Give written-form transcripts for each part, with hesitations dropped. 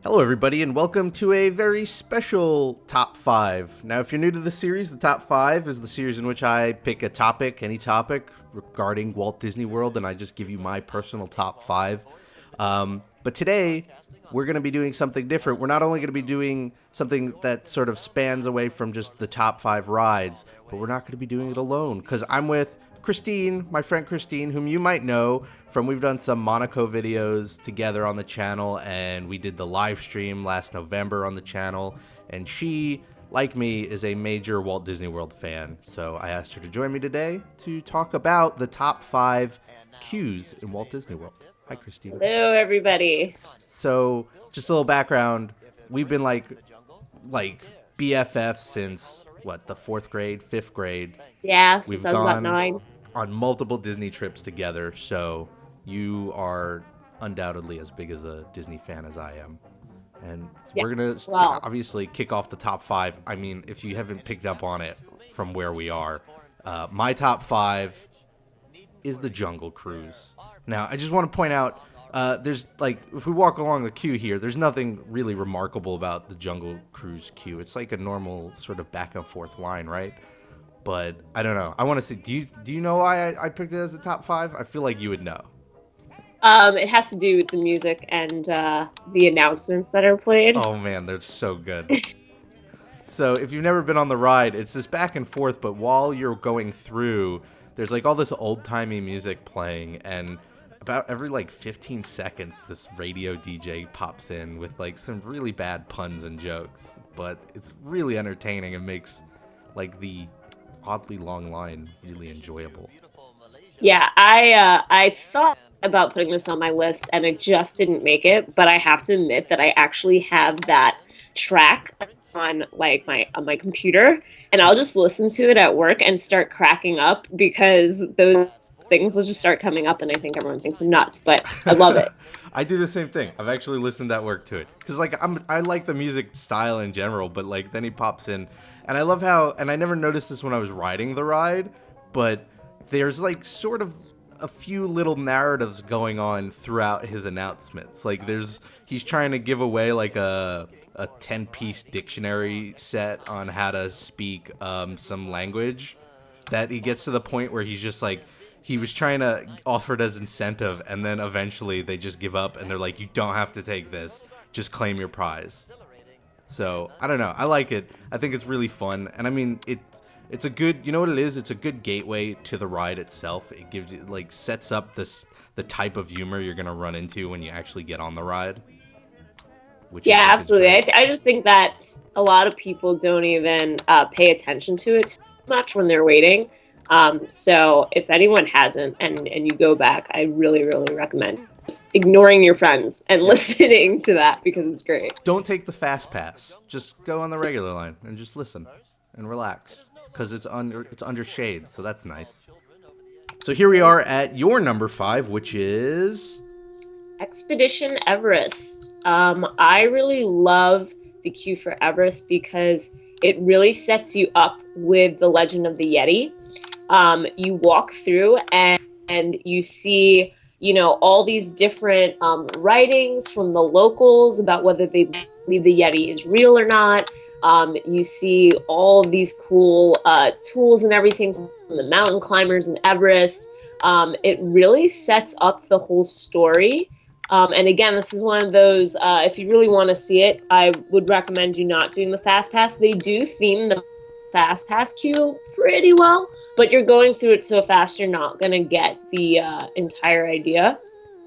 Hello, everybody, and welcome to a very special Top 5. Now, if you're new to the series, the Top 5 is the series in which I pick a topic, any topic, regarding Walt Disney World, and I just give you my personal Top 5. But today, we're going to be doing something different. We're not only going to be doing something that sort of spans away from just the top 5 rides, but we're not going to be doing it alone, because I'm with Christine, my friend Christine, whom you might know from we've done some Monaco videos together on the channel, and we did the live stream last November on the channel, and she, like me, is a major Walt Disney World fan. So I asked her to join me today to talk about the top 5 queues in Walt Disney World. Hi, Christine. Hello, everybody. So, just a little background. We've been like BFFs since what, the 4th grade, 5th grade. Yeah, since We've I was about gone 9. on multiple Disney trips together, so you are undoubtedly as big as a Disney fan as I am. And we're Yes. going to Well, obviously kick off the top 5. I mean, if you haven't picked up on it from where we are, my top 5 is the Jungle Cruise. Now, I just want to point out, there's like, if we walk along the queue here, there's nothing really remarkable about the Jungle Cruise queue. It's like a normal sort of back and forth line, right? But I don't know. I want to see. Do you know why I picked it as a top 5? I feel like you would know. it has to do with the music and the announcements that are played. Oh man, they're so good. So if you've never been on the ride, it's this back and forth, but while you're going through, there's like all this old timey music playing, and about every like 15 seconds, this radio DJ pops in with like some really bad puns and jokes. But it's really entertaining and makes like the oddly long line really enjoyable. Yeah, I thought about putting this on my list and it just didn't make it, but I have to admit that I actually have that track on like my computer, and I'll just listen to it at work and start cracking up because those things will just start coming up and I think everyone thinks I'm nuts, but I love it. I do the same thing. I've actually listened at work to it because I like the music style in general, but like then he pops in, and I love how, and I never noticed this when I was riding the ride, but there's like sort of a few little narratives going on throughout his announcements. Like he's trying to give away like a 10-piece dictionary set on how to speak some language, that he gets to the point where he's just like, he was trying to offer it as incentive, and then eventually they just give up and they're like, you don't have to take this, just claim your prize. So I don't know, I like it. I think it's really fun, and I mean it's a good, you know what it is, it's a good gateway to the ride itself. It gives you, like, sets up the type of humor you're gonna run into when you actually get on the ride, which I Yeah, think is absolutely. great. I just think that a lot of people don't even pay attention to it too much when they're waiting. So if anyone hasn't and you go back, I really, really recommend just ignoring your friends and Yep. listening to that because it's great. Don't take the fast pass. Just go on the regular line and just listen and relax, because it's under shade, so that's nice. So here we are at your number 5, which is Expedition Everest. I really love the queue for Everest because it really sets you up with the legend of the Yeti. You walk through and you see, all these different writings from the locals about whether they believe the Yeti is real or not. You see all of these cool tools and everything from the mountain climbers in Everest. It really sets up the whole story. And again, this is one of those, if you really want to see it, I would recommend you not doing the Fast Pass. They do theme the Fast Pass queue pretty well, but you're going through it so fast you're not going to get the entire idea.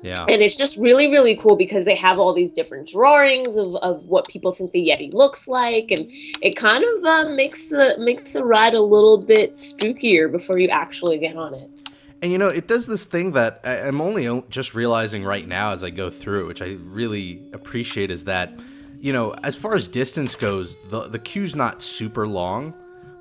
yeah. And it's just really, really cool because they have all these different drawings of what people think the Yeti looks like. And it kind of makes the ride a little bit spookier before you actually get on it. And it does this thing that I'm only just realizing right now as I go through it, which I really appreciate, is that, as far as distance goes, the queue's not super long,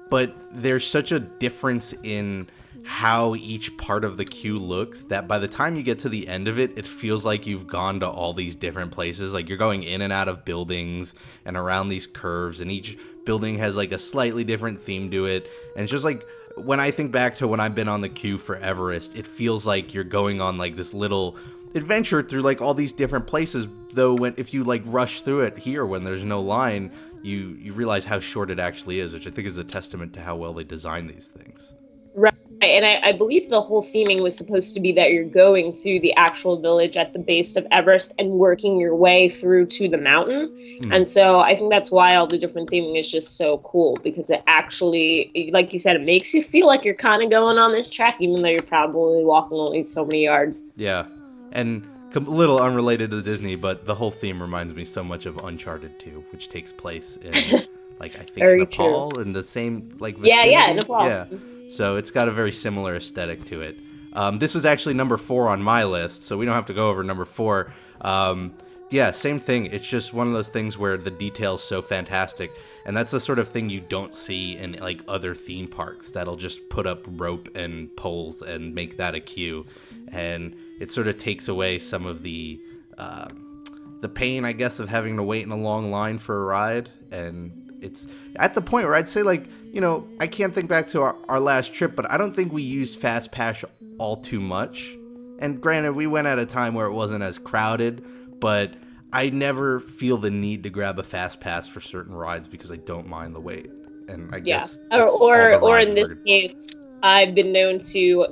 but there's such a difference in how each part of the queue looks that by the time you get to the end of it, it feels like you've gone to all these different places. Like, you're going in and out of buildings and around these curves, and each building has like a slightly different theme to it. And it's just like, when I think back to when I've been on the queue for Everest, it feels like you're going on like this little adventure through like all these different places though if you like rush through it here when there's no line, you realize how short it actually is, which I think is a testament to how well they design these things. Right. And I believe the whole theming was supposed to be that you're going through the actual village at the base of Everest and working your way through to the mountain. And so I think that's why all the different theming is just so cool, because it actually, like you said, it makes you feel like you're kind of going on this track, even though you're probably walking only so many yards. Yeah. And a little unrelated to Disney, but the whole theme reminds me so much of Uncharted 2, which takes place in, like, I think Nepal, in the same, like, vicinity. Yeah, Nepal. Yeah. So it's got a very similar aesthetic to it. This was actually number 4 on my list, so we don't have to go over number 4. Yeah, same thing. It's just one of those things where the detail's so fantastic, and that's the sort of thing you don't see in like other theme parks that'll just put up rope and poles and make that a queue, and it sort of takes away some of the pain, I guess, of having to wait in a long line for a ride. And it's at the point where I'd say, like, you know, I can't think back to our last trip, but I don't think we used Fast Pass all too much. And granted, we went at a time where it wasn't as crowded, but I never feel the need to grab a Fast Pass for certain rides because I don't mind the wait. And I guess or in this case, I've been known to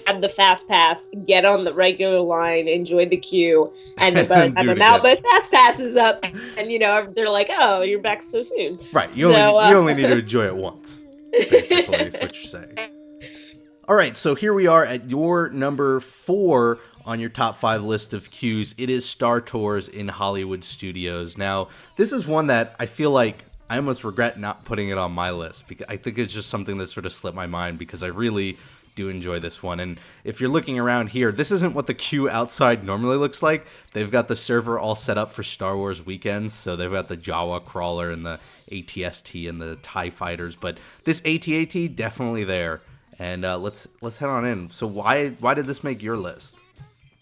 have the Fast Pass, get on the regular line, enjoy the queue, and then by the time I'm out, but Fast Pass is up, and you know they're like, "Oh, you're back so soon." Right. You only need to enjoy it once. Basically, is what you're saying. All right, so here we are at your number 4 on your top 5 list of queues. It is Star Tours in Hollywood Studios. Now, this is one that I feel like I almost regret not putting it on my list, because I think it's just something that sort of slipped my mind, because I really do enjoy this one. And if you're looking around here, this isn't what the queue outside normally looks like. They've got the server all set up for Star Wars weekends, so they've got the Jawa crawler and the AT-ST and the TIE fighters, but this AT-AT definitely there. And let's head on in. So why did this make your list?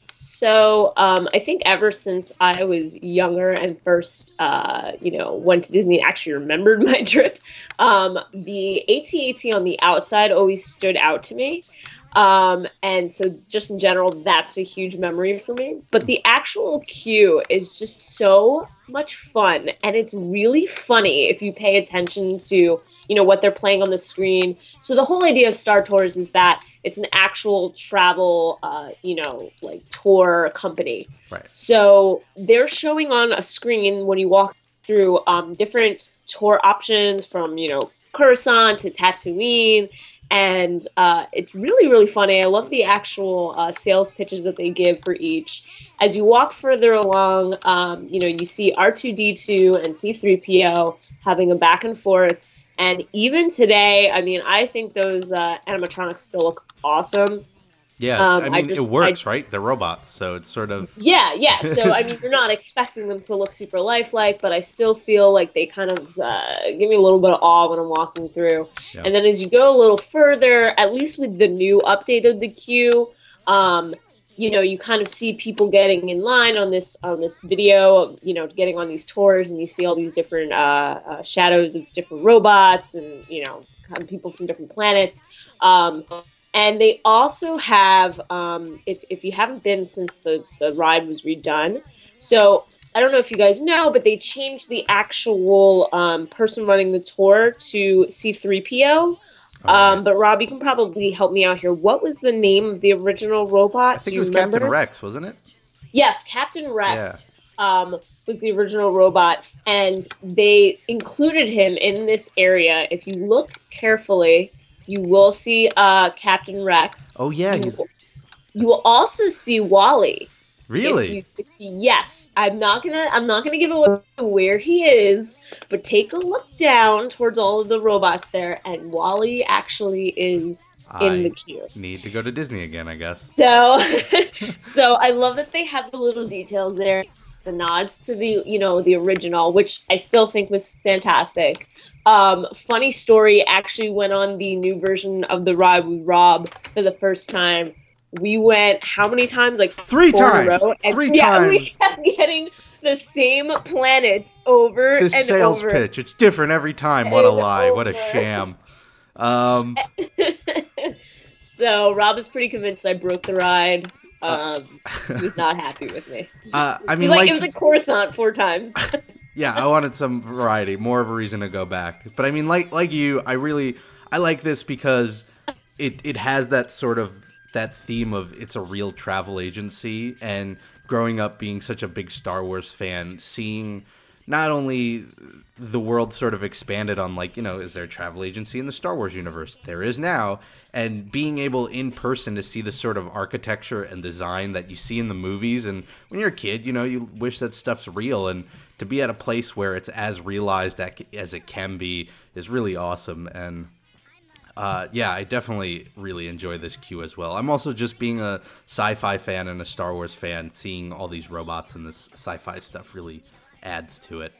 So I think ever since I was younger and first, went to Disney, actually remembered my trip, the AT-AT on the outside always stood out to me. And so just in general, that's a huge memory for me. But the actual queue is just so much fun. And it's really funny if you pay attention to, what they're playing on the screen. So the whole idea of Star Tours is that it's an actual travel, tour company. Right. So they're showing on a screen when you walk through different tour options from, Coruscant to Tatooine. And it's really, really funny. I love the actual sales pitches that they give for each. As you walk further along, you see R2-D2 and C-3PO having a back and forth. And even today, I mean, I think those animatronics still look awesome. Yeah, it works, right? They're robots, so it's sort of... Yeah. So, I mean, you're not expecting them to look super lifelike, but I still feel like they kind of give me a little bit of awe when I'm walking through. Yeah. And then as you go a little further, at least with the new update of the queue, you kind of see people getting in line on this video, getting on these tours, and you see all these different shadows of different robots and, kind of people from different planets. And they also have, if you haven't been since the ride was redone, so I don't know if you guys know, but they changed the actual person running the tour to C-3PO. Right. But Rob, you can probably help me out here. What was the name of the original robot? I think it was remember? Captain Rex, wasn't it? Yes, Captain Rex was the original robot, and they included him in this area. If you look carefully, you will see Captain Rex. Oh yeah, you will also see Wally. Really? Yes. I'm not gonna give away where he is, but take a look down towards all of the robots there, and Wally actually is in the queue. Need to go to Disney again, I guess. So I love that they have the little details there, the nods to the original, which I still think was fantastic. Funny story, actually went on the new version of the ride with Rob for the first time. We went how many times? Like 3 4 times. in a row. And 3 yeah, times. We kept getting the same planets over and over. This sales pitch, it's different every time. What a lie. What a sham. So Rob is pretty convinced I broke the ride. He was not happy with me. I mean, It was a croissant 4 times. Yeah, I wanted some variety, more of a reason to go back. But I mean, like you, I like this because it has that sort of that theme of it's a real travel agency, and growing up being such a big Star Wars fan, seeing not only the world sort of expanded on, like, is there a travel agency in the Star Wars universe? There is now. And being able in person to see the sort of architecture and design that you see in the movies. And when you're a kid, you wish that stuff's real. And to be at a place where it's as realized as it can be is really awesome. And yeah, I definitely really enjoy this queue as well. I'm also just being a sci-fi fan and a Star Wars fan, seeing all these robots and this sci-fi stuff really adds to it.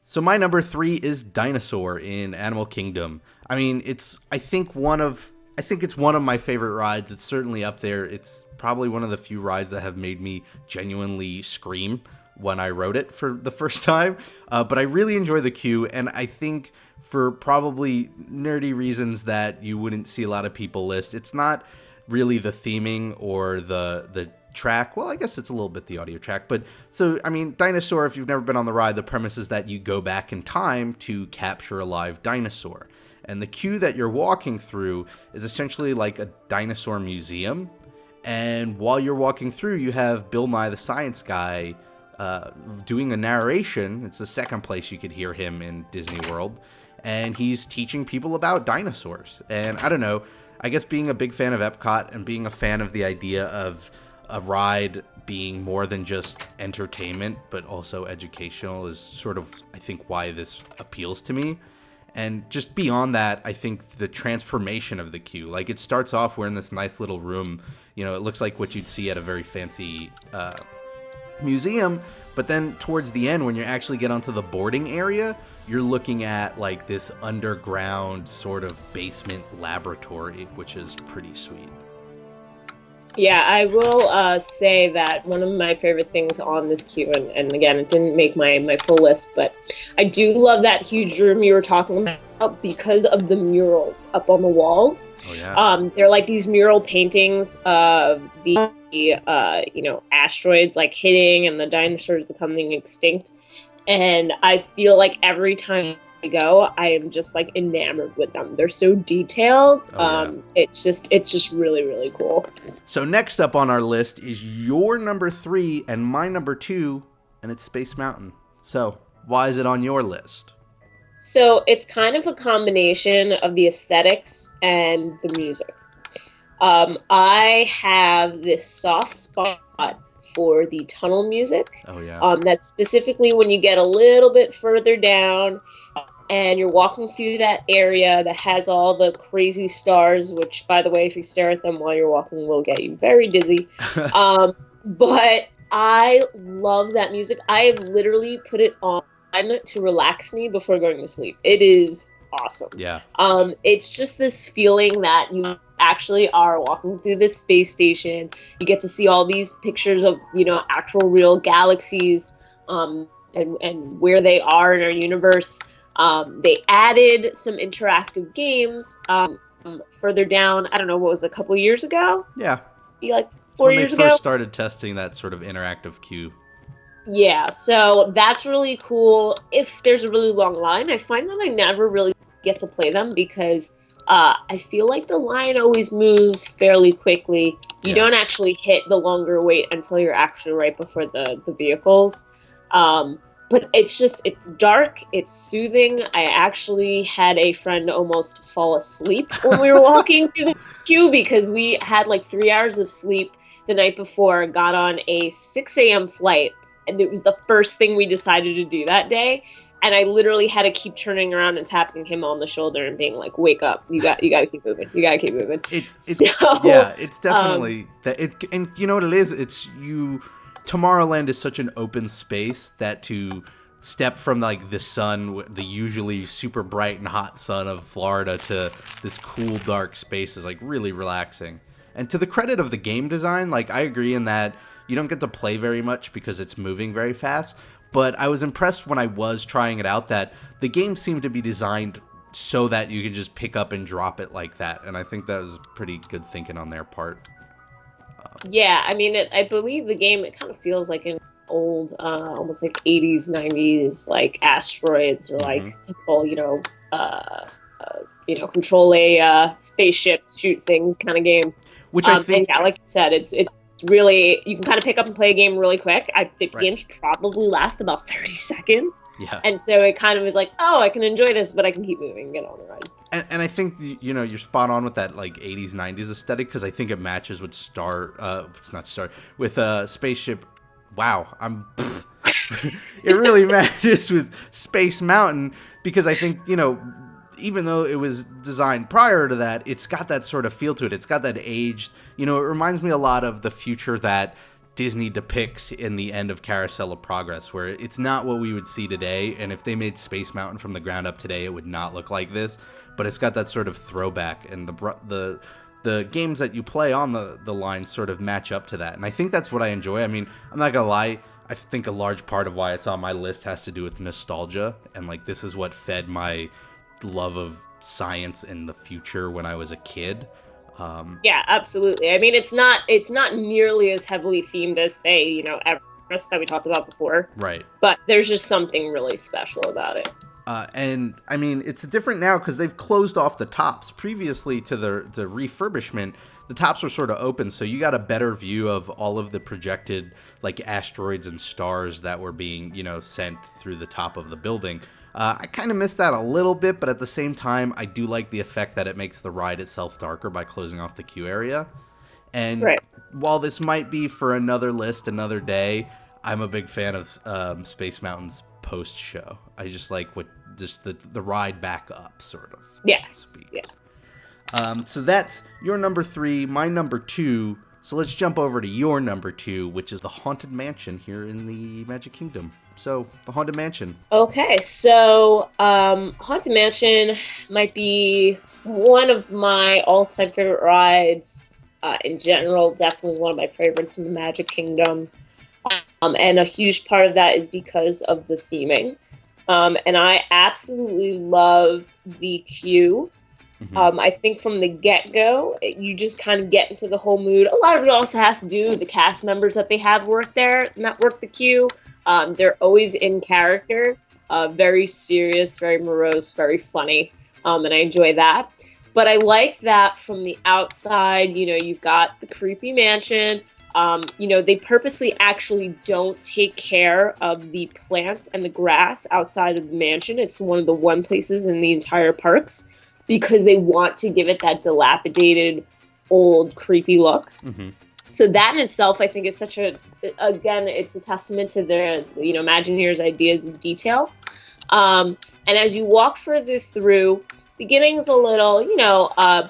So my number 3 is Dinosaur in Animal Kingdom. I mean, I think it's one of my favorite rides. It's certainly up there. It's probably one of the few rides that have made me genuinely scream when I rode it for the first time. But I really enjoy the queue, and I think for probably nerdy reasons that you wouldn't see a lot of people list, it's not really the theming or the track. Well, I guess it's a little bit the audio track, but so, I mean, Dinosaur, if you've never been on the ride, the premise is that you go back in time to capture a live dinosaur. And the queue that you're walking through is essentially like a dinosaur museum. And while you're walking through, you have Bill Nye the Science Guy doing a narration. It's the second place you could hear him in Disney World. And he's teaching people about dinosaurs. And I don't know, I guess being a big fan of Epcot and being a fan of the idea of a ride being more than just entertainment, but also educational is sort of, I think, why this appeals to me. And just beyond that, I think the transformation of the queue, like it starts off, we're in this nice little room, it looks like what you'd see at a very fancy museum, but then towards the end, when you actually get onto the boarding area, you're looking at like this underground sort of basement laboratory, which is pretty sweet. Yeah, I will say that one of my favorite things on this queue, and again, it didn't make my full list, but I do love that huge room you were talking about because of the murals up on the walls. Oh, yeah. They're like these mural paintings of the asteroids like hitting and the dinosaurs becoming extinct. And I feel like every time I go, I am just like enamored with them. They're so detailed. Yeah. It's just really, really cool. So next up on our list is your number 3 and my number 2, and it's Space Mountain. So why is it on your list? So it's kind of a combination of the aesthetics and the music. I have this soft spot for the tunnel music. Oh, yeah. That's specifically when you get a little bit further down and you're walking through that area that has all the crazy stars, which, by the way, if you stare at them while you're walking, will get you very dizzy. But I love that music. I have literally put it on to relax me before going to sleep. It is awesome. Yeah. It's just this feeling that you actually are walking through this space station. You get to see all these pictures of, actual real galaxies, and where they are in our universe. They added some interactive games further down. I don't know, what was it, a couple years ago? Yeah. Like 4 years ago? When they first started testing that sort of interactive queue. Yeah, so that's really cool. If there's a really long line, I find that I never really get to play them because I feel like the line always moves fairly quickly. You don't actually hit the longer wait until you're actually right before the vehicles. But it's dark, it's soothing. I actually had a friend almost fall asleep when we were walking through the queue because we had like 3 hours of sleep the night before, got on a 6 a.m. flight, and it was the first thing we decided to do that day. And I literally had to keep turning around and tapping him on the shoder and being like, "Wake up! You got to keep moving. You got to keep moving." It's definitely that. And you know what it is? Tomorrowland is such an open space that to step from like the sun, the usually super bright and hot sun of Florida, to this cool dark space is like really relaxing. And to the credit of the game design, like I agree in that you don't get to play very much because it's moving very fast. But I was impressed when I was trying it out that the game seemed to be designed so that you could just pick up and drop it like that. And I think that was pretty good thinking on their part. Yeah, I mean, I believe the game, it kind of feels like an old, almost like 80s, 90s, like asteroids or Hmm. like typical, control a spaceship, shoot things kind of game. Which I And think, yeah, like you said, it's really, you can kind of pick up and play a game really quick. I think the right? games probably last about 30 seconds. Yeah. And so it kind of is like, oh, I can enjoy this, but I can keep moving and get on the ride. And I think you're spot on with that like 80s 90s aesthetic because I think it matches with it's not Star with Spaceship. Wow, it really matches with Space Mountain because I think even though it was designed prior to that, it's got that sort of feel to it. It's got that aged, it reminds me a lot of the future that Disney depicts in the end of Carousel of Progress, where it's not what we would see today. And if they made Space Mountain from the ground up today, it would not look like this. But it's got that sort of throwback, and the games that you play on the line sort of match up to that. And I think that's what I enjoy. I mean, I'm not gonna lie. I think a large part of why it's on my list has to do with nostalgia, and like this is what fed my love of science and the future when I was a kid. Yeah, absolutely. I mean, it's not nearly as heavily themed as, say, Everest that we talked about before. Right. But there's just something really special about it. And I mean, it's different now because they've closed off the tops. Previously to the refurbishment, the tops were sort of open, so you got a better view of all of the projected like asteroids and stars that were being, sent through the top of the building. I kind of missed that a little bit, but at the same time, I do like the effect that it makes the ride itself darker by closing off the queue area. And right. While this might be for another list, another day, I'm a big fan of Space Mountain's post show. I just like the ride back up, sort of. Yes. Yeah. So that's your number 3, my number 2. So let's jump over to your number 2, which is the Haunted Mansion here in the Magic Kingdom. So, the Haunted Mansion. Okay, so Haunted Mansion might be one of my all-time favorite rides in general. Definitely one of my favorites in the Magic Kingdom. And a huge part of that is because of the theming. And I absolutely love the queue. Mm-hmm. I think from the get-go, you just kind of get into the whole mood. A lot of it also has to do with the cast members that they have work there, not work the queue. They're always in character, very serious, very morose, very funny, and I enjoy that. But I like that from the outside, you've got the creepy mansion. They purposely actually don't take care of the plants and the grass outside of the mansion. It's one of the one places in the entire parks because they want to give it that dilapidated, old, creepy look. Mm-hmm. So that in itself, I think, is it's a testament to their, Imagineers' ideas of detail. And as you walk further through, beginning's a little,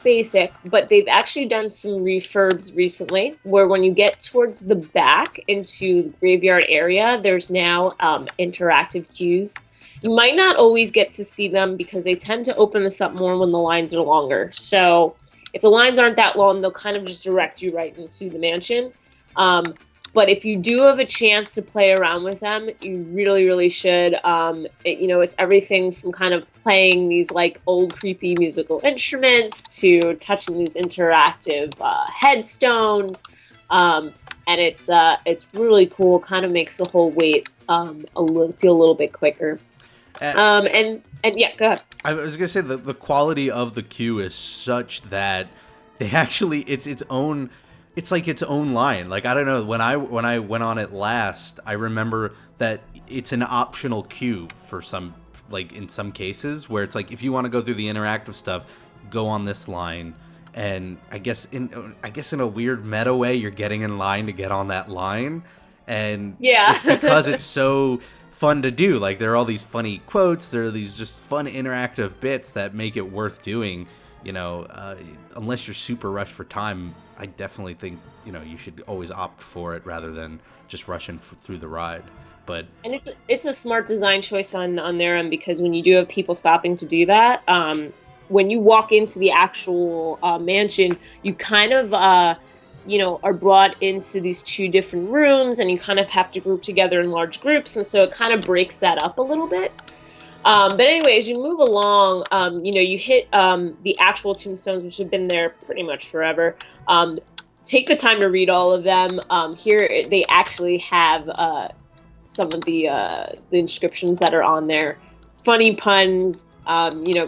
basic, but they've actually done some refurbs recently where when you get towards the back into the graveyard area, there's now interactive queues. You might not always get to see them because they tend to open this up more when the lines are longer. So if the lines aren't that long, they'll kind of just direct you right into the mansion. But if you do have a chance to play around with them, you really, really should. It's everything from kind of playing these like old creepy musical instruments to touching these interactive headstones. And it's really cool. Kind of makes the whole wait feel a little bit quicker. And yeah, go ahead. I was gonna say the quality of the queue is such that they actually it's like its own line. Like I don't know, when I went on it last, I remember that it's an optional queue for some, like in some cases where it's like if you want to go through the interactive stuff, go on this line. And I guess in a weird meta way, you're getting in line to get on that line, and yeah, it's because it's so fun to do. Like there are all these funny quotes, there are these just fun interactive bits that make it worth doing. Unless you're super rushed for time, I definitely think you should always opt for it rather than just rushing through the ride. And it's a smart design choice on their end, because when you do have people stopping to do that, when you walk into the actual mansion, you kind of are brought into these two different rooms, and you kind of have to group together in large groups, and so it kind of breaks that up a little bit. But anyway, as you move along, you hit the actual tombstones, which have been there pretty much forever. take the time to read all of them. Here they actually have some of the inscriptions that are on there, funny puns,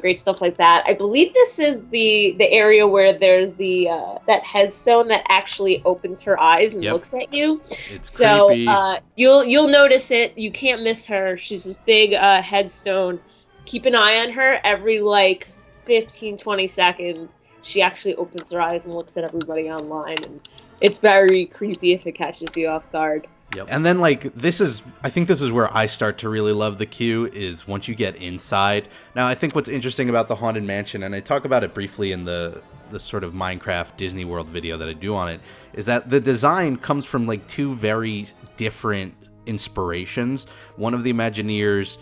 great stuff like that. I believe this is the area where there's the that headstone that actually opens her eyes and looks at you. It's so creepy. You'll notice it. You can't miss her. She's this big headstone. Keep an eye on her every 15-20 seconds. She actually opens her eyes and looks at everybody online, and it's very creepy if it catches you off guard. Yep. And then I think this is where I start to really love the queue, is once you get inside. Now, I think what's interesting about the Haunted Mansion, and I talk about it briefly in the sort of Minecraft Disney World video that I do on it, is that the design comes from two very different inspirations. One of the Imagineers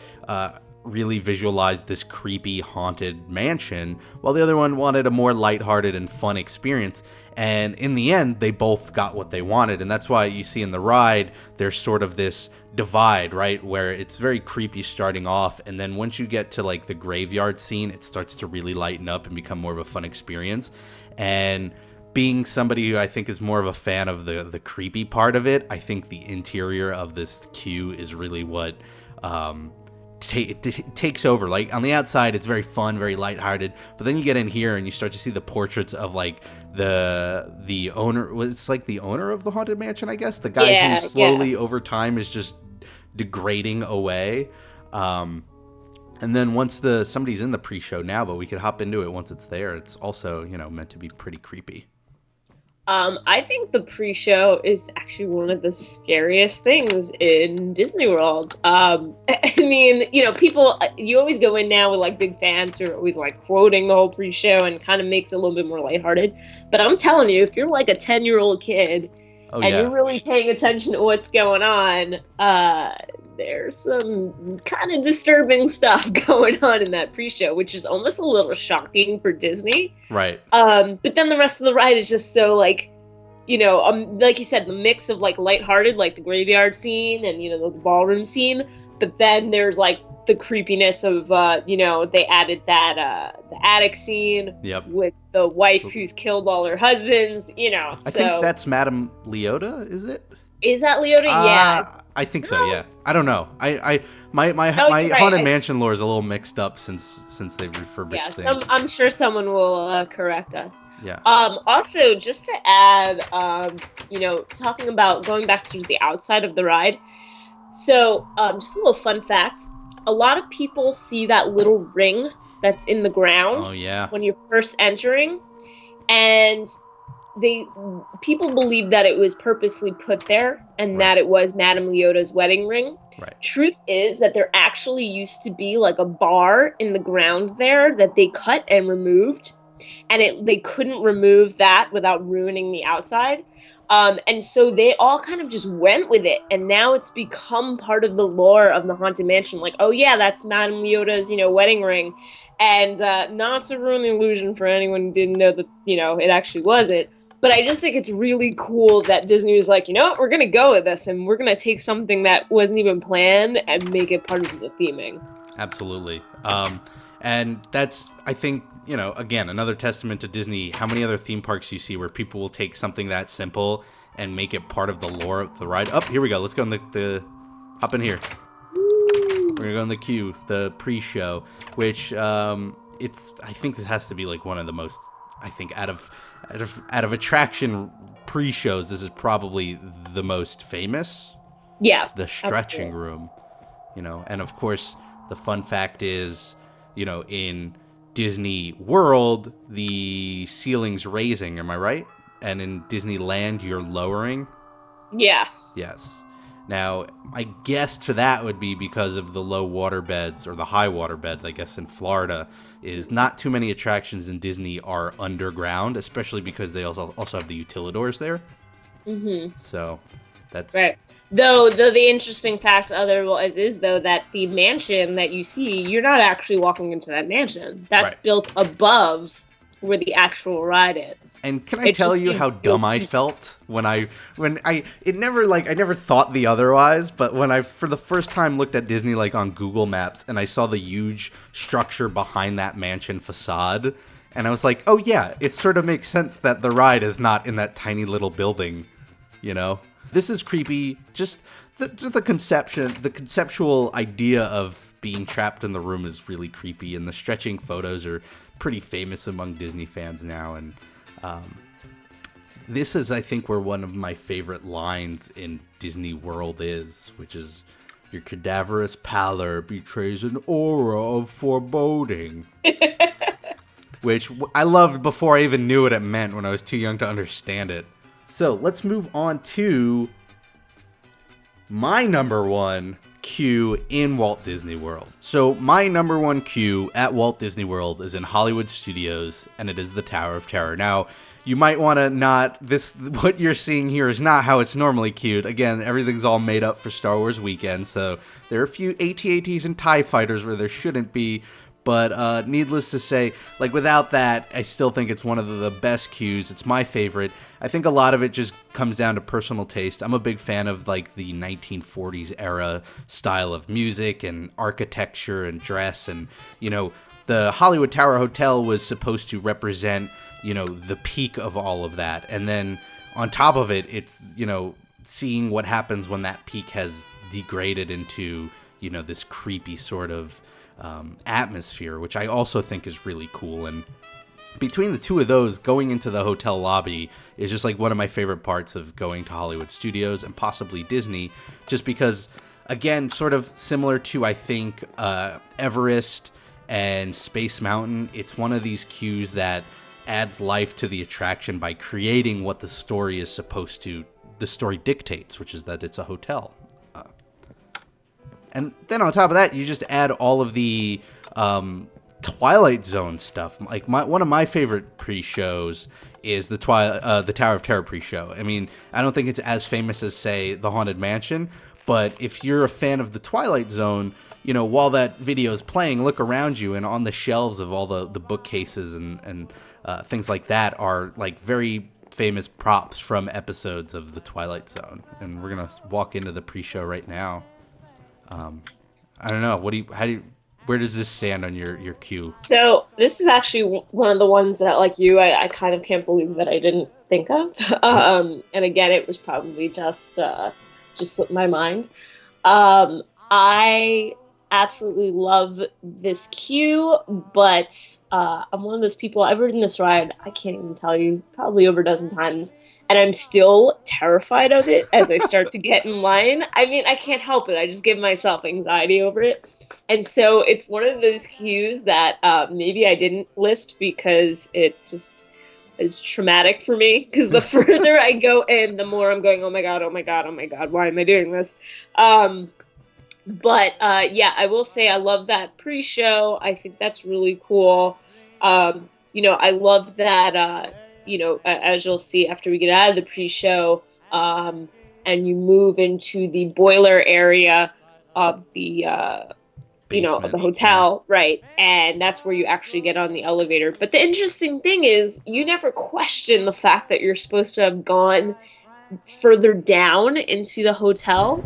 really visualized this creepy haunted mansion, while the other one wanted a more lighthearted and fun experience. And in the end, they both got what they wanted, and that's why you see in the ride there's sort of this divide, right, where it's very creepy starting off, and then once you get to the graveyard scene, it starts to really lighten up and become more of a fun experience. And being somebody who I think is more of a fan of the creepy part of it, I think the interior of this queue is really what takes over. On the outside, it's very fun, very lighthearted, but then you get in here and you start to see the portraits of the owner. It's the owner of the Haunted Mansion, I guess, the guy who slowly over time is just degrading away. And then once somebody's in the pre-show now, but we could hop into it once it's there. It's also meant to be pretty creepy. I think the pre-show is actually one of the scariest things in Disney World. I mean, people, you always go in now with big fans who are always quoting the whole pre-show, and kind of makes it a little bit more lighthearted. But I'm telling you, if you're a 10-year-old kid you're really paying attention to what's going on, there's some kind of disturbing stuff going on in that pre-show, which is almost a little shocking for Disney. Right. But then the rest of the ride is just so like you said, the mix of lighthearted, the graveyard scene and the ballroom scene, but then there's the creepiness of they added that the attic scene with the wife who's killed all her husbands. I think that's Madame Leota, is it? Is that Leota? Yeah. I think so. Yeah. I don't know. My right. Haunted Mansion lore is a little mixed up since they've refurbished things. I'm sure someone will correct us. Yeah. Also, just to add, talking about going back to the outside of the ride. So, just a little fun fact. A lot of people see that little ring that's in the ground. Oh, yeah. When you're first entering, and people believe that it was purposely put there, and that it was Madame Leota's wedding ring. Right. Truth is that there actually used to be a bar in the ground there that they cut and removed, and they couldn't remove that without ruining the outside. And so they all kind of just went with it, and now it's become part of the lore of the Haunted Mansion. Oh yeah, that's Madame Leota's, wedding ring. And not to ruin the illusion for anyone who didn't know that, it actually wasn't. But I just think it's really cool that Disney was like, we're going to go with this, and we're going to take something that wasn't even planned and make it part of the theming. Absolutely. And that's, I think, again, another testament to Disney. How many other theme parks you see where people will take something that simple and make it part of the lore of the ride? Here we go. Let's go in hop in here. We're going to go in the queue, the pre-show, which I think this has to be one of the most, I think, out of attraction pre-shows, this is probably the most famous. Yeah. The stretching room, and of course, the fun fact is, in Disney World, the ceiling's raising, am I right? And in Disneyland, you're lowering? Yes. Yes. Now, my guess to that would be because of the low water beds, or the high water beds, I guess, in Florida, is not too many attractions in Disney are underground, especially because they also have the utilidors there. Mm-hmm. So, that's... Right. Though the interesting fact otherwise is, though, that the mansion that you see, you're not actually walking into that mansion. That's built above where the actual ride is. And can I tell you how dumb I felt I never thought the otherwise, but when I for the first time looked at Disney on Google Maps and I saw the huge structure behind that mansion facade, And I was like, oh yeah, it sort of makes sense that the ride is not in that tiny little building, you know? This is creepy. Just the conceptual idea of being trapped in the room is really creepy, and the stretching photos are pretty famous among Disney fans now. And this is, I think, where one of my favorite lines in Disney World is, which is, "Your cadaverous pallor betrays an aura of foreboding." Which I loved before I even knew what it meant, when I was too young to understand it. So let's move on to my number one queue in Walt Disney World. So my number one queue at Walt Disney World is in Hollywood Studios, and it is the Tower of Terror. Now, you might want to what you're seeing here is not how it's normally queued. Again, everything's all made up for Star Wars weekend, so there are a few AT-ATs and TIE fighters where there shouldn't be. But needless to say, like, without that, I still think it's one of the best queues. It's my favorite. I think a lot of it just comes down to personal taste. I'm a big fan of, like, the 1940s era style of music and architecture and dress. And, you know, the Hollywood Tower Hotel was supposed to represent, you know, the peak of all of that. And then on top of it, it's, you know, seeing what happens when that peak has degraded into, you know, this creepy sort of atmosphere, which I also think is really cool. And between the two of those, going into the hotel lobby is just like one of my favorite parts of going to Hollywood Studios and possibly Disney, just because, again, sort of similar to, I think, Everest and Space Mountain, it's one of these queues that adds life to the attraction by creating what the story dictates, which is that it's a hotel. And then on top of that, you just add all of the Twilight Zone stuff. Like, one of my favorite pre-shows is the Tower of Terror pre-show. I mean, I don't think it's as famous as, say, the Haunted Mansion, but if you're a fan of the Twilight Zone, you know, while that video is playing, look around you, and on the shelves of all the bookcases and things like that are, like, very famous props from episodes of the Twilight Zone. And we're gonna walk into the pre-show right now. I don't know. Where does this stand on your queue? So this is actually one of the ones that, like you, I kind of can't believe that I didn't think of. And again, it was probably just slipped my mind. I absolutely love this queue, but I'm one of those people, I've ridden this ride, I can't even tell you, probably over a dozen times, and I'm still terrified of it as I start to get in line. I mean, I can't help it. I just give myself anxiety over it. And so it's one of those queues that maybe I didn't list because it just is traumatic for me. Because the further I go in, the more I'm going, oh my God, oh my God, oh my God, why am I doing this? But I will say I love that pre-show. I think that's really cool. You know, I love that, you know, as you'll see after we get out of the pre-show, and you move into the boiler area of the, you know, the hotel, right? And that's where you actually get on the elevator. But the interesting thing is, you never question the fact that you're supposed to have gone further down into the hotel.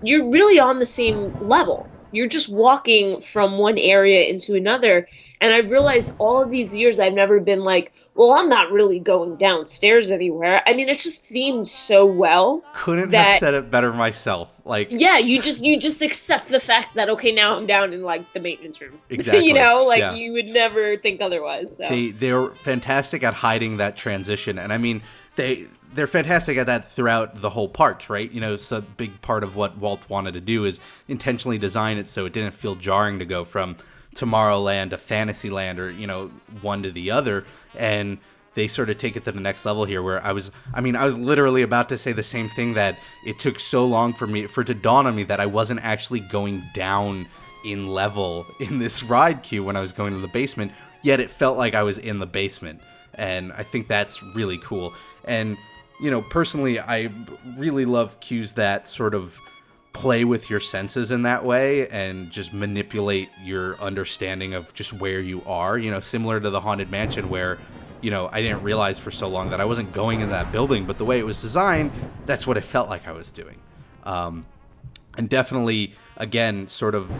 You're really on the same level. You're just walking from one area into another. And I've realized all of these years I've never been like, well, I'm not really going downstairs anywhere. I mean, it's just themed so well. Couldn't have said it better myself. Like, yeah, you just accept the fact that, okay, now I'm down in, like, the maintenance room. Exactly. You know, like, yeah. You would never think otherwise. So. They're fantastic at hiding that transition. And I mean, they're fantastic at that throughout the whole park, right? You know, so a big part of what Walt wanted to do is intentionally design it so it didn't feel jarring to go from Tomorrowland to Fantasyland, or, you know, one to the other. And they sort of take it to the next level here, where I was literally about to say the same thing, that it took so long for it to dawn on me that I wasn't actually going down in level in this ride queue when I was going to the basement, yet it felt like I was in the basement. And I think that's really cool. And, you know, personally, I really love queues that sort of play with your senses in that way and just manipulate your understanding of just where you are, you know, similar to the Haunted Mansion, where, you know, I didn't realize for so long that I wasn't going in that building, but the way it was designed, that's what it felt like I was doing. And definitely, again, sort of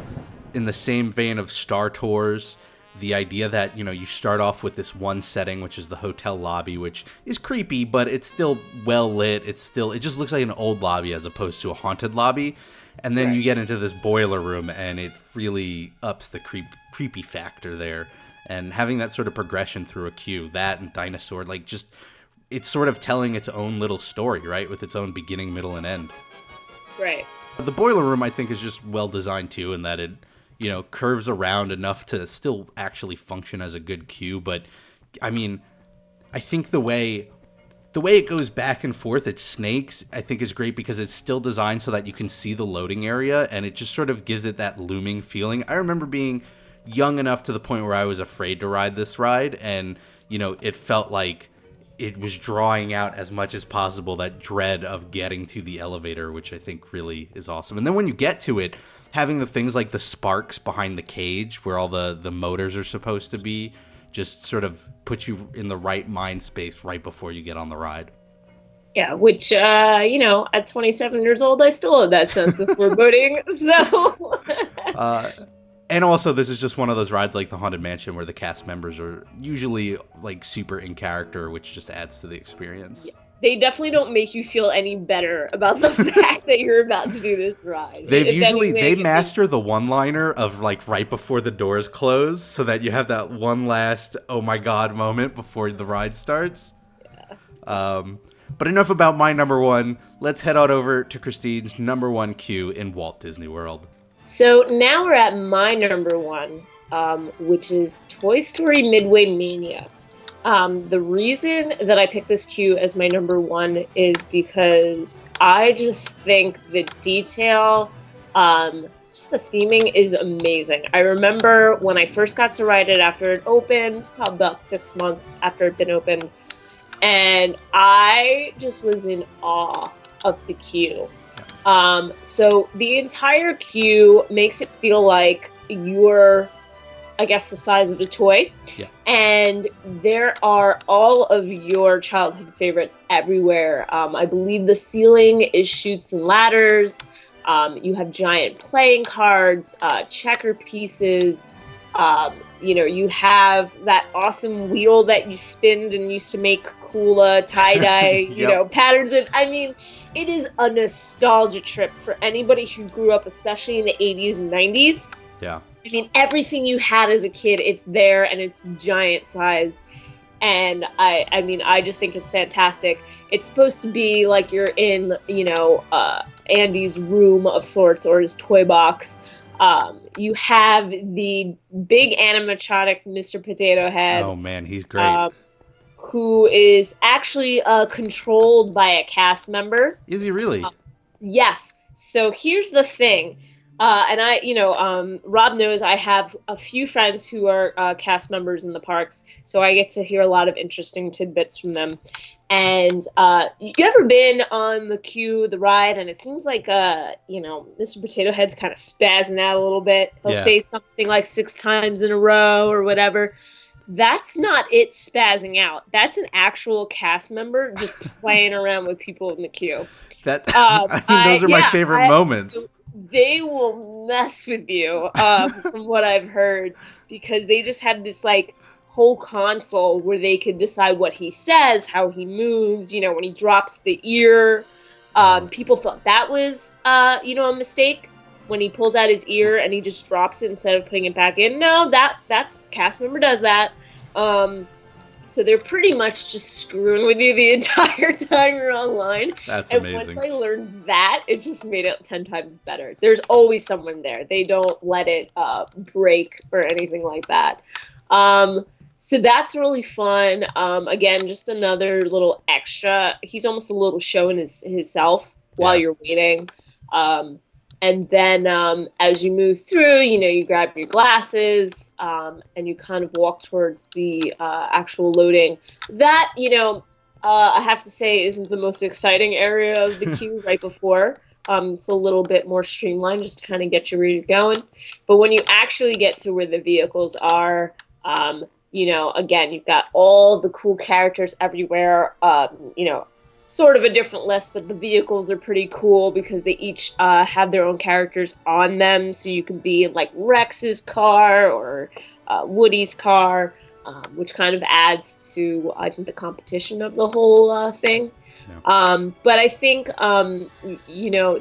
in the same vein of Star Tours the idea that, you know, you start off with this one setting, which is the hotel lobby, which is creepy, but it's still well lit. It just looks like an old lobby as opposed to a haunted lobby. And then you get into this boiler room, and it really ups the creepy factor there. And having that sort of progression through a queue, that and Dinosaur, like, just, it's sort of telling its own little story, right? With its own beginning, middle, and end. Right. The boiler room, I think, is just well designed too, in that it, you know, curves around enough to still actually function as a good queue. But I mean, I think the way it goes back and forth, it snakes, I think is great because it's still designed so that you can see the loading area, and it just sort of gives it that looming feeling. I remember being young enough to the point where I was afraid to ride this ride, and, you know, it felt like it was drawing out as much as possible that dread of getting to the elevator, which I think really is awesome. And then when you get to it, having the things like the sparks behind the cage where all the motors are supposed to be just sort of puts you in the right mind space right before you get on the ride. Yeah, which, you know, at 27 years old, I still have that sense of foreboding. So, and also, this is just one of those rides like the Haunted Mansion where the cast members are usually like super in character, which just adds to the experience. yeah, they definitely don't make you feel any better about the fact that you're about to do this ride. They master the one-liner of like right before the doors close, so that you have that one last oh my god moment before the ride starts. Yeah. But enough about my number one. Let's head on over to Christine's number one queue in Walt Disney World. So now we're at my number one, which is Toy Story Midway Mania. The reason that I picked this queue as my number one is because I just think the detail, just the theming is amazing. I remember when I first got to ride it after it opened, probably about 6 months after it'd been opened, and I just was in awe of the queue. So the entire queue makes it feel like you're, I guess, the size of a toy. Yeah. And there are all of your childhood favorites everywhere. I believe the ceiling is chutes and ladders. You have giant playing cards, checker pieces. You know, you have that awesome wheel that you spinned and used to make cool tie-dye, Yep. you know, patterns. And I mean, it is a nostalgia trip for anybody who grew up, especially in the 80s and 90s. Yeah. I mean, everything you had as a kid, it's there and it's giant sized. And I mean, I just think it's fantastic. It's supposed to be like you're in, you know, Andy's room of sorts, or his toy box. You have the big animatronic Mr. Potato Head. Oh man, he's great. Who is actually controlled by a cast member. Is he really? Yes. So here's the thing. And I, you know, Rob knows I have a few friends who are cast members in the parks, so I get to hear a lot of interesting tidbits from them. And you ever been on the queue, the ride, and it seems like, you know, Mr. Potato Head's kind of spazzing out a little bit. He'll say something like 6 times in a row or whatever. That's not it spazzing out. That's an actual cast member just playing around with people in the queue. That I mean, those are my favorite moments. So they will mess with you, from what I've heard, because they just have this like whole console where they could decide what he says, how he moves. You know, when he drops the ear, people thought that was, you know, a mistake. When he pulls out his ear and he just drops it instead of putting it back in. No, that's cast member does that. So they're pretty much just screwing with you the entire time you're online. That's and amazing. Once I learned that, it just made it 10 times better. There's always someone there. They don't let it break or anything like that. So that's really fun. Again, just another little extra. He's almost a little showing himself while you're waiting. And then as you move through, you know, you grab your glasses and you kind of walk towards the actual loading. That, you know, I have to say isn't the most exciting area of the queue right before. It's a little bit more streamlined just to kind of get you where you're going. But when you actually get to where the vehicles are, you know, again, you've got all the cool characters everywhere, you know, sort of a different list, but the vehicles are pretty cool because they each have their own characters on them. So you can be in like Rex's car or Woody's car, which kind of adds to, I think, the competition of the whole thing. Yeah. But I think,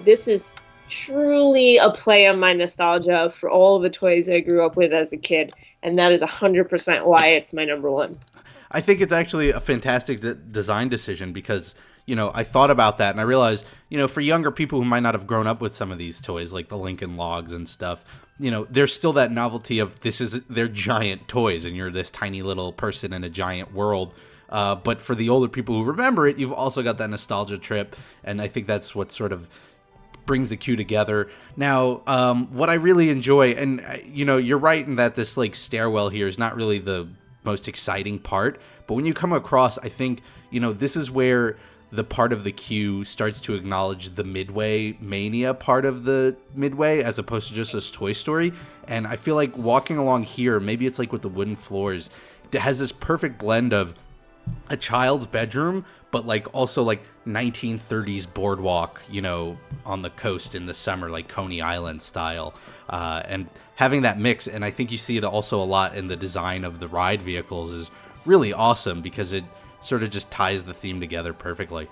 this is truly a play on my nostalgia for all of the toys I grew up with as a kid. And that is 100% why it's my number one. I think it's actually a fantastic design decision because, I thought about that and I realized, for younger people who might not have grown up with some of these toys, like the Lincoln Logs and stuff, there's still that novelty of they're giant toys and you're this tiny little person in a giant world. But for the older people who remember it, you've also got that nostalgia trip. And I think that's what sort of brings the queue together. Now, what I really enjoy, and you're right in that this like stairwell here is not really the most exciting part, but when you come across, I think, this is where the part of the queue starts to acknowledge the Midway Mania part of the Midway as opposed to just this Toy Story. And I feel like walking along here, maybe it's like with the wooden floors, it has this perfect blend of a child's bedroom, but like also like 1930s boardwalk, on the coast in the summer, like Coney Island style, and having that mix. And I think you see it also a lot in the design of the ride vehicles is really awesome because it sort of just ties the theme together perfectly.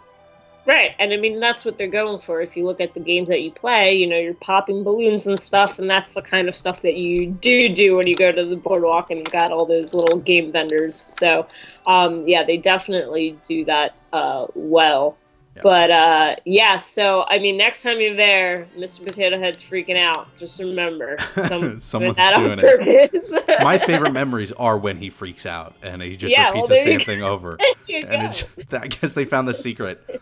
Right. And I mean, that's what they're going for. If you look at the games that you play, you're popping balloons and stuff. And that's the kind of stuff that you do when you go to the boardwalk and you've got all those little game vendors. So, they definitely do that well. Yep. But, so, I mean, next time you're there, Mr. Potato Head's freaking out. Just remember, someone's doing it. My favorite memories are when he freaks out and he just repeats the same thing over. And I guess they found the secret.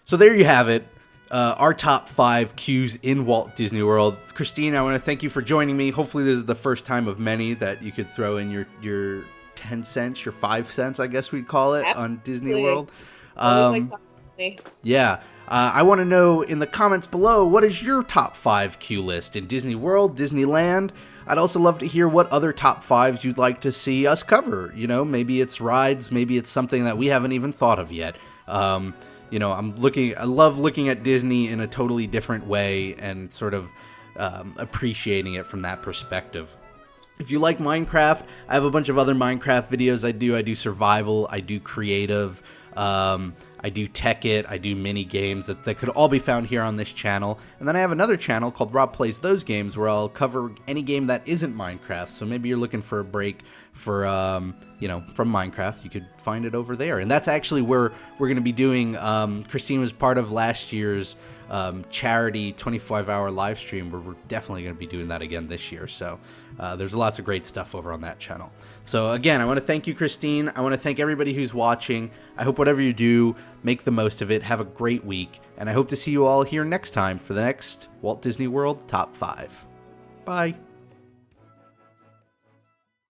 So there you have it, our top 5 queues in Walt Disney World. Christine, I want to thank you for joining me. Hopefully this is the first time of many that you could throw in your 10 cents, your 5 cents, I guess we'd call it. Absolutely. On Disney World. Yeah. I want to know in the comments below, what is your top 5 queue list in Disney World, Disneyland? I'd also love to hear what other top 5s you'd like to see us cover. Maybe it's rides, maybe it's something that we haven't even thought of yet. I love looking at Disney in a totally different way and sort of appreciating it from that perspective. If you like Minecraft, I have a bunch of other Minecraft videos I do. I do survival, I do creative, I do tech it, I do mini games that could all be found here on this channel. And then I have another channel called Rob Plays Those Games where I'll cover any game that isn't Minecraft. So maybe you're looking for a break for, from Minecraft, you could find it over there. And that's actually where we're going to be doing, Christine was part of last year's charity 25-hour live stream where we're definitely going to be doing that again this year. So there's lots of great stuff over on that channel. So again, I want to thank you, Christine. I want to thank everybody who's watching. I hope whatever you do, make the most of it. Have a great week. And I hope to see you all here next time for the next Walt Disney World Top 5. Bye.